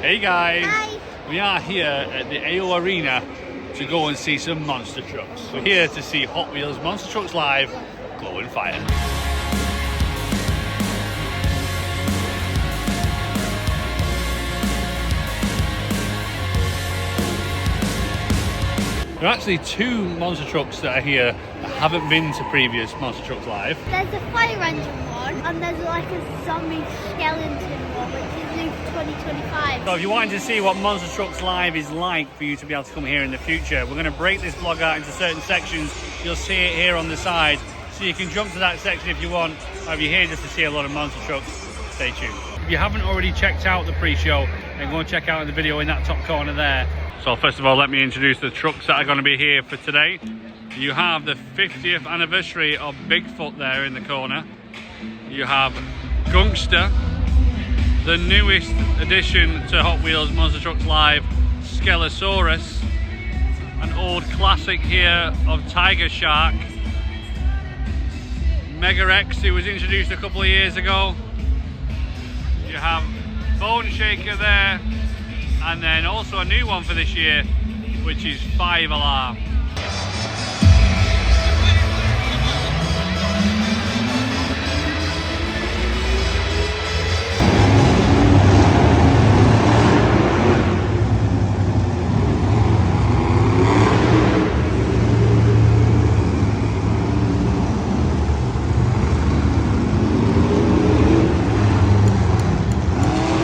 Hey guys! Hi. We are here at the AO Arena to go and see some monster trucks. We're here to see Hot Wheels Monster Trucks Live Glow and Fire. There are actually two monster trucks that are here that haven't been to previous Monster Trucks Live. There's a fire engine one, and there's like a zombie skeleton one, which is new for 2025. So if you wanted to see what Monster Trucks Live is like for you to be able to come here in the future, we're going to break this vlog out into certain sections. You'll see it here on the side, so you can jump to that section if you want, or if you're here just to see a lot of monster trucks, stay tuned. If you haven't already checked out the pre-show, then go and check out the video in that top corner there. So first of all, let me introduce the trucks that are going to be here for today. You have the 50th anniversary of Bigfoot there in the corner. You have Gunkster, the newest addition to Hot Wheels Monster Trucks Live, Skelosaurus, an old classic here of Tiger Shark, Mega X, who was introduced a couple of years ago. You have Bone Shaker there, and then also a new one for this year, which is 5 Alarm.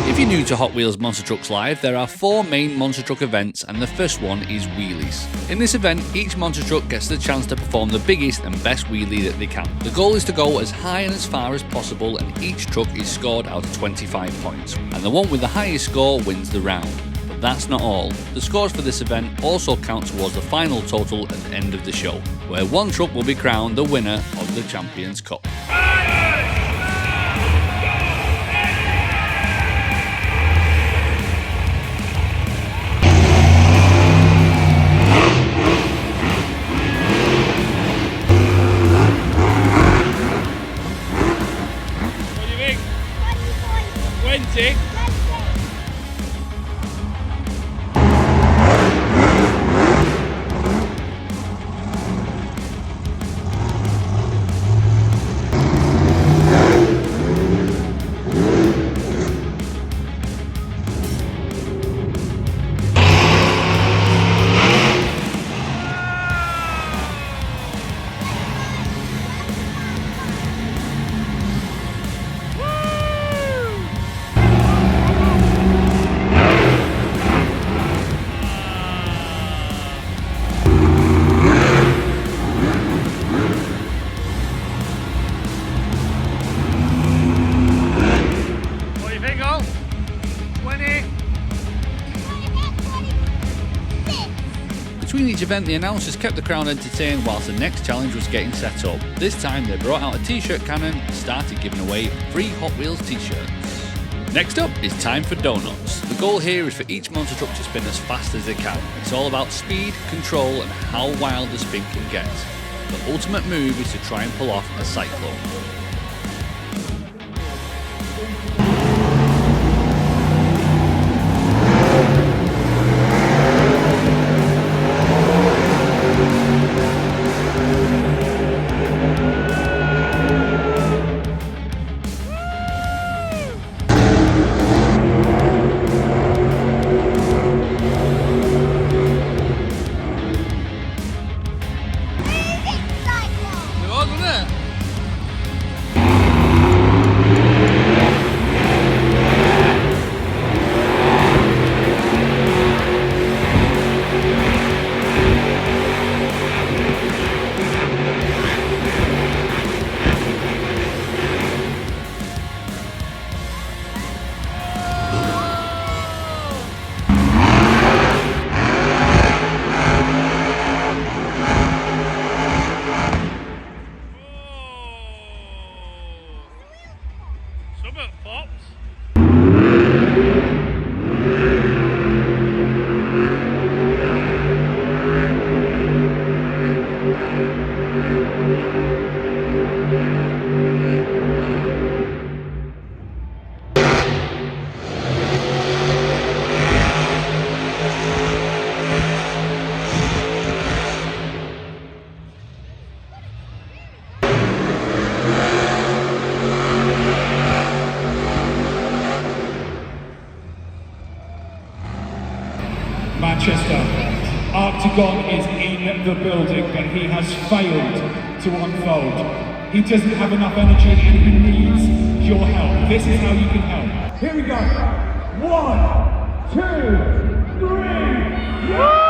If you're new to Hot Wheels Monster Trucks Live, there are 4 main monster truck events, and the first one is Wheelies. In this event, each monster truck gets the chance to perform the biggest and best wheelie that they can. The goal is to go as high and as far as possible, and each truck is scored out of 25 points. And the one with the highest score wins the round. But that's not all. The scores for this event also count towards the final total at the end of the show, where one truck will be crowned the winner of the Champions Cup. What do you think? 20? What do you think, oh? 20? Between each event, the announcers kept the crowd entertained whilst the next challenge was getting set up. This time they brought out a t-shirt cannon and started giving away free Hot Wheels t-shirts. Next up is time for donuts. The goal here is for each monster truck to spin as fast as they can. It's all about speed, control and how wild the spin can get. The ultimate move is to try and pull off a cyclone. Manchester. Arctigon is in the building, but he has failed to unfold. He doesn't have enough energy and he needs your help. This is how you can help. Here we go. 1, 2, 3. Yeah!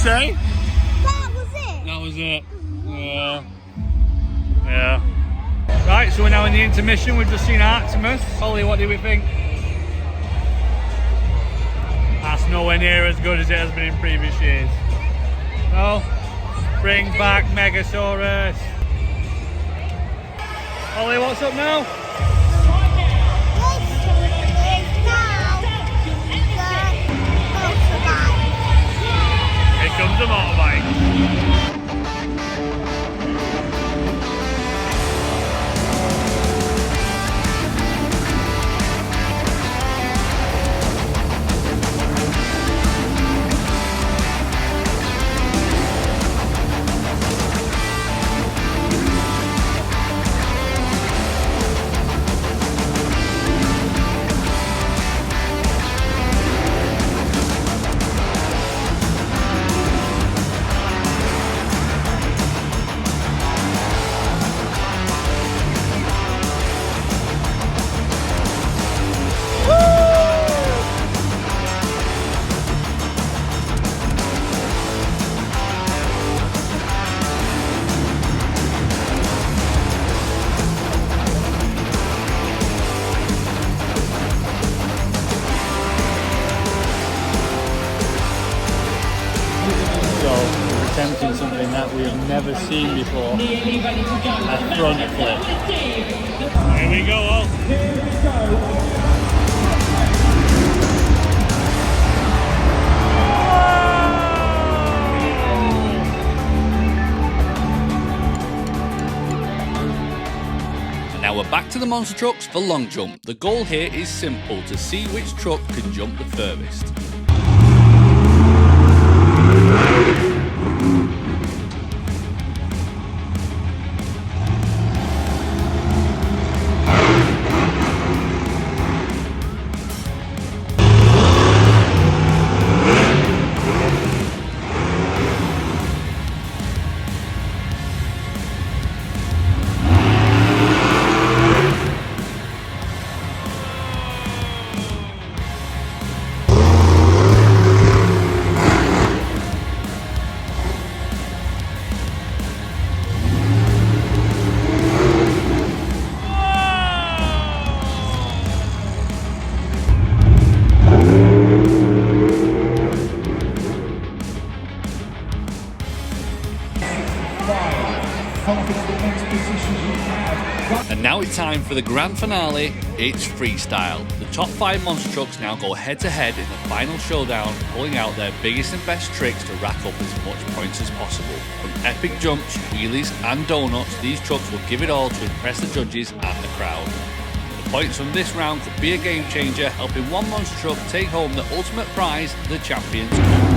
Say? That was it. That was it. Yeah. Right, so we're now in the intermission. We've just seen Artemis. Holly, what do we think? That's nowhere near as good as it has been in previous years. No? Bring back Megasaurus. Holly, what's up now? Here comes the motorbike. Attempting something that we have never seen before, a front flip. Here we go, all. And now we're back to the monster trucks for long jump. The goal here is simple, to see which truck can jump the furthest. And now it's time for the grand finale. It's Freestyle. The top 5 monster trucks now go head to head in the final showdown, pulling out their biggest and best tricks to rack up as much points as possible. From epic jumps, wheelies and donuts, these trucks will give it all to impress the judges and the crowd. The points from this round could be a game changer, helping one monster truck take home the ultimate prize, the Champions Cup.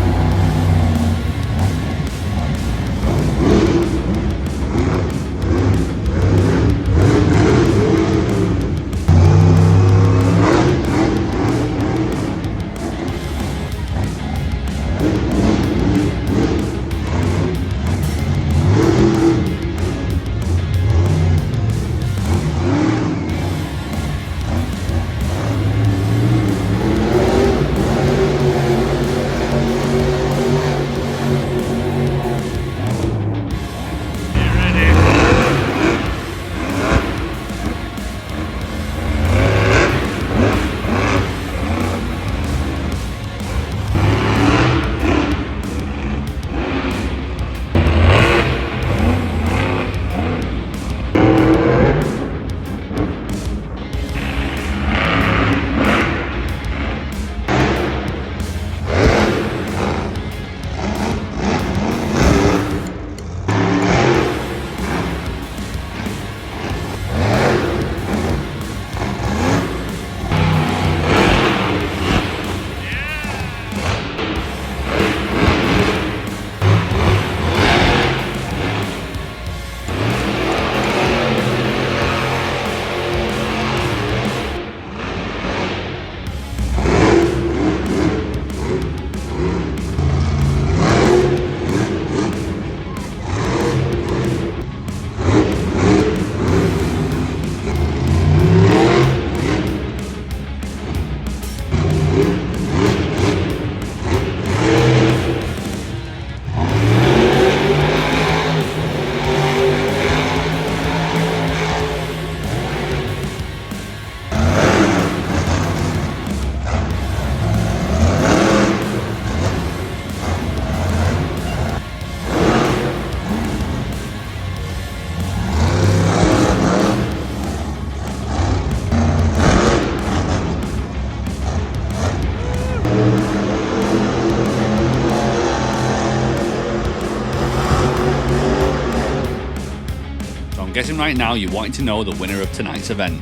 guessing right now you're wanting to know the winner of tonight's event,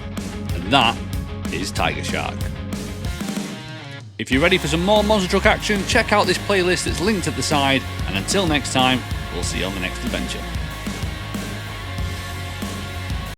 and that is Tiger Shark. If you're ready for some more monster truck action, check out this playlist that's linked at the side, and until next time, we'll see you on the next adventure.